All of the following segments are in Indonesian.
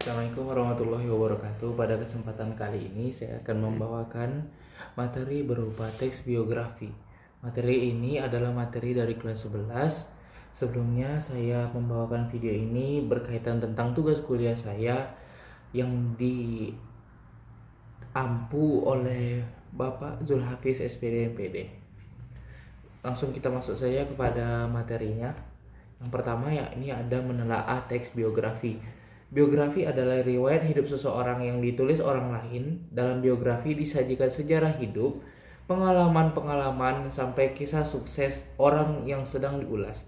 Assalamualaikum warahmatullahi wabarakatuh. Pada kesempatan kali ini saya akan membawakan materi berupa teks biografi. Materi ini adalah materi dari kelas 11. Sebelumnya saya membawakan video ini berkaitan tentang tugas kuliah saya yang diampu oleh Bapak Zulhafiz SPD MPD. Langsung kita masuk saja kepada materinya. Yang pertama yakni ada menelaah teks biografi. Biografi adalah riwayat hidup seseorang yang ditulis orang lain. Dalam biografi disajikan sejarah hidup, pengalaman-pengalaman, sampai kisah sukses orang yang sedang diulas.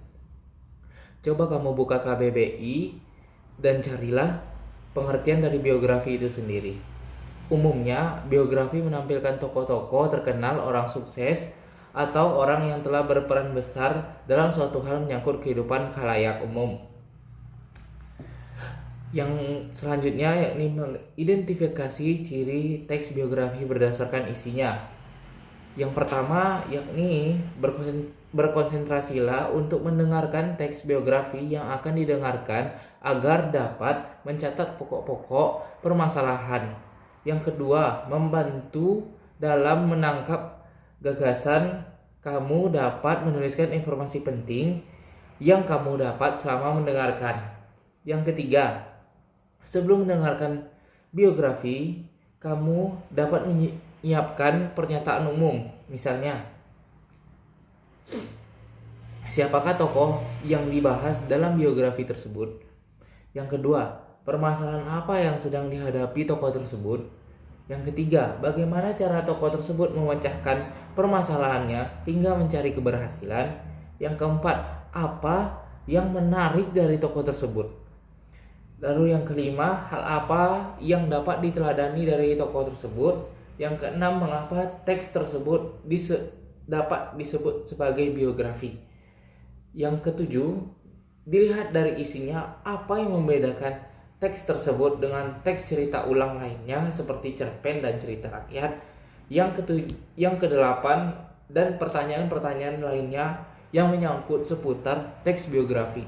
Coba kamu buka KBBI dan carilah pengertian dari biografi itu sendiri. Umumnya, biografi menampilkan tokoh-tokoh terkenal, orang sukses, atau orang yang telah berperan besar dalam suatu hal menyangkut kehidupan khalayak umum. Yang selanjutnya yakni mengidentifikasi ciri teks biografi berdasarkan isinya. Yang pertama yakni berkonsentrasilah untuk mendengarkan teks biografi yang akan didengarkan agar dapat mencatat pokok-pokok permasalahan. Yang kedua, membantu dalam menangkap gagasan. Kamu dapat menuliskan informasi penting yang kamu dapat selama mendengarkan. Yang ketiga, sebelum mendengarkan biografi, kamu dapat menyiapkan pernyataan umum. Misalnya, siapakah tokoh yang dibahas dalam biografi tersebut? Yang kedua, permasalahan apa yang sedang dihadapi tokoh tersebut? Yang ketiga, bagaimana cara tokoh tersebut memecahkan permasalahannya hingga mencari keberhasilan? Yang keempat, apa yang menarik dari tokoh tersebut? Lalu yang kelima, hal apa yang dapat diteladani dari tokoh tersebut? Yang keenam, mengapa teks tersebut dapat disebut sebagai biografi? Yang ketujuh, dilihat dari isinya apa yang membedakan teks tersebut dengan teks cerita ulang lainnya seperti cerpen dan cerita rakyat. Yang kedelapan, dan pertanyaan-pertanyaan lainnya yang menyangkut seputar teks biografi.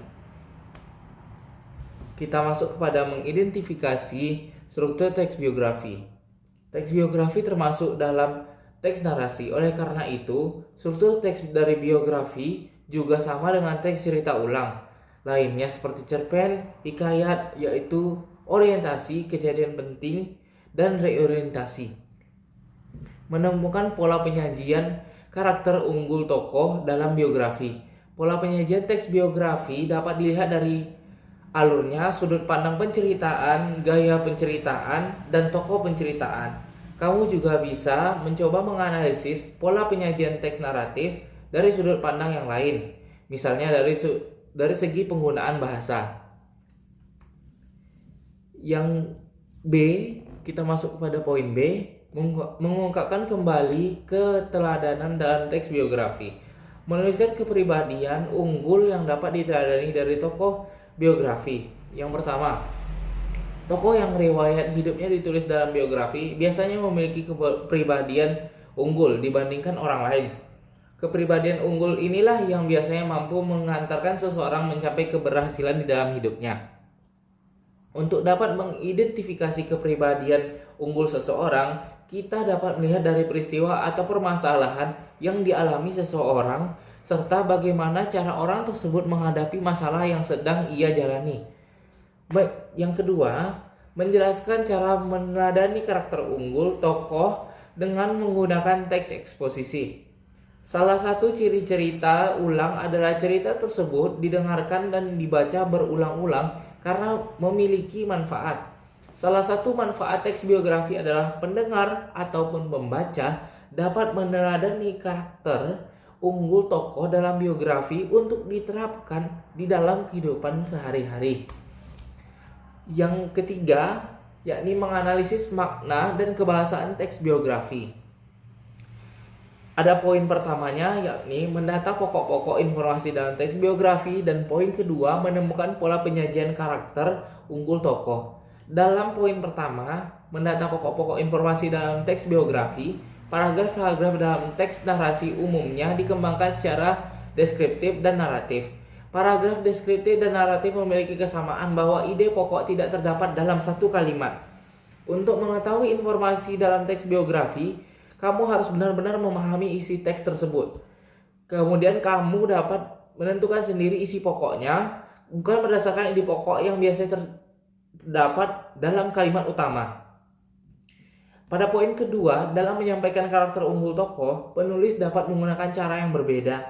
Kita masuk kepada mengidentifikasi struktur teks biografi. Teks biografi termasuk dalam teks narasi. Oleh karena itu, struktur teks dari biografi juga sama dengan teks cerita ulang lainnya seperti cerpen, hikayat, yaitu orientasi, kejadian penting, dan reorientasi. Menemukan pola penyajian karakter unggul tokoh dalam biografi. Pola penyajian teks biografi dapat dilihat dari alurnya, sudut pandang penceritaan, gaya penceritaan, dan tokoh penceritaan. Kamu juga bisa mencoba menganalisis pola penyajian teks naratif dari sudut pandang yang lain. Misalnya dari segi penggunaan bahasa. Yang B, kita masuk kepada poin B, mengungkapkan kembali keteladanan dalam teks biografi. Menuliskan kepribadian unggul yang dapat diteladani dari tokoh biografi. Yang pertama, tokoh yang riwayat hidupnya ditulis dalam biografi biasanya memiliki kepribadian unggul dibandingkan orang lain. Kepribadian unggul inilah yang biasanya mampu mengantarkan seseorang mencapai keberhasilan di dalam hidupnya. Untuk dapat mengidentifikasi kepribadian unggul seseorang, kita dapat melihat dari peristiwa atau permasalahan yang dialami seseorang, serta bagaimana cara orang tersebut menghadapi masalah yang sedang ia jalani. Baik, yang kedua, menjelaskan cara meneladani karakter unggul tokoh dengan menggunakan teks eksposisi. Salah satu ciri cerita ulang adalah cerita tersebut didengarkan dan dibaca berulang-ulang karena memiliki manfaat. Salah satu manfaat teks biografi adalah pendengar ataupun pembaca dapat meneladani karakter unggul tokoh dalam biografi untuk diterapkan di dalam kehidupan sehari-hari. Yang ketiga, yakni menganalisis makna dan kebahasaan teks biografi. Ada poin pertamanya yakni mendata pokok-pokok informasi dalam teks biografi, dan poin kedua menemukan pola penyajian karakter unggul tokoh. Dalam poin pertama, mendata pokok-pokok informasi dalam teks biografi, paragraf-paragraf dalam teks narasi umumnya dikembangkan secara deskriptif dan naratif. Paragraf deskriptif dan naratif memiliki kesamaan bahwa ide pokok tidak terdapat dalam satu kalimat. Untuk mengetahui informasi dalam teks biografi, kamu harus benar-benar memahami isi teks tersebut. Kemudian kamu dapat menentukan sendiri isi pokoknya, bukan berdasarkan ide pokok yang biasanya terdapat dalam kalimat utama. Pada poin kedua, dalam menyampaikan karakter unggul tokoh, penulis dapat menggunakan cara yang berbeda.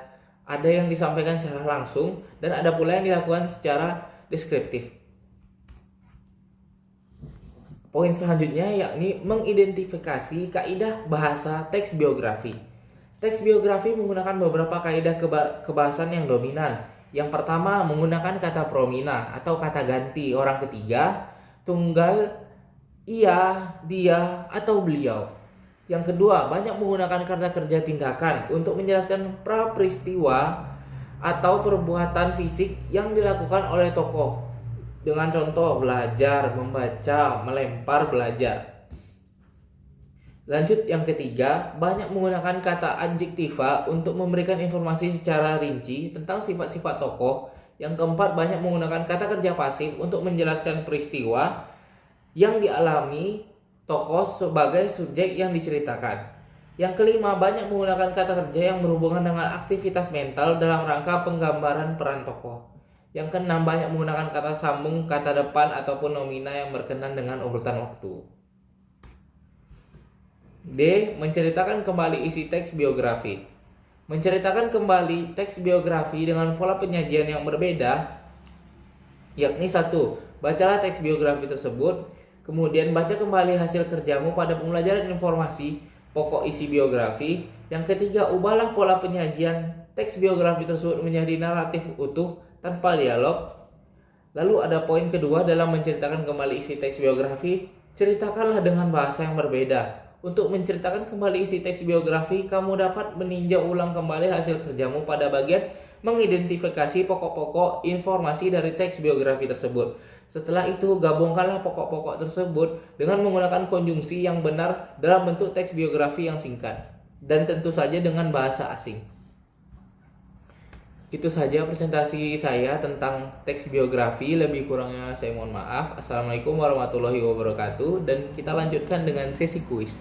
Ada yang disampaikan secara langsung dan ada pula yang dilakukan secara deskriptif. Poin selanjutnya yakni mengidentifikasi kaidah bahasa teks biografi. Teks biografi menggunakan beberapa kaidah kebahasan yang dominan. Yang pertama, menggunakan kata promina atau kata ganti orang ketiga, tunggal, ia, dia, atau beliau. Yang kedua, banyak menggunakan kata kerja tindakan untuk menjelaskan pra-peristiwa atau perbuatan fisik yang dilakukan oleh tokoh. Dengan contoh, belajar, membaca, melempar, belajar. Lanjut yang ketiga, banyak menggunakan kata adjektiva untuk memberikan informasi secara rinci tentang sifat-sifat tokoh. Yang keempat, banyak menggunakan kata kerja pasif untuk menjelaskan peristiwa yang dialami tokoh sebagai subjek yang diceritakan. Yang kelima, banyak menggunakan kata kerja yang berhubungan dengan aktivitas mental dalam rangka penggambaran peran tokoh. Yang keenam, banyak menggunakan kata sambung, kata depan, ataupun nomina yang berkenan dengan urutan waktu. D. Menceritakan kembali isi teks biografi. Menceritakan kembali teks biografi dengan pola penyajian yang berbeda, yakni 1. Bacalah teks biografi tersebut. Kemudian baca kembali hasil kerjamu pada pembelajaran informasi pokok isi biografi. Yang ketiga, ubahlah pola penyajian teks biografi tersebut menjadi naratif utuh tanpa dialog. Lalu ada poin kedua dalam menceritakan kembali isi teks biografi, ceritakanlah dengan bahasa yang berbeda. Untuk menceritakan kembali isi teks biografi, kamu dapat meninjau ulang kembali hasil kerjamu pada bagian mengidentifikasi pokok-pokok informasi dari teks biografi tersebut. Setelah itu, gabungkanlah pokok-pokok tersebut dengan menggunakan konjungsi yang benar dalam bentuk teks biografi yang singkat. Dan tentu saja dengan bahasa asing. Itu saja presentasi saya tentang teks biografi. Lebih kurangnya saya mohon maaf. Assalamualaikum warahmatullahi wabarakatuh. Dan kita lanjutkan dengan sesi kuis.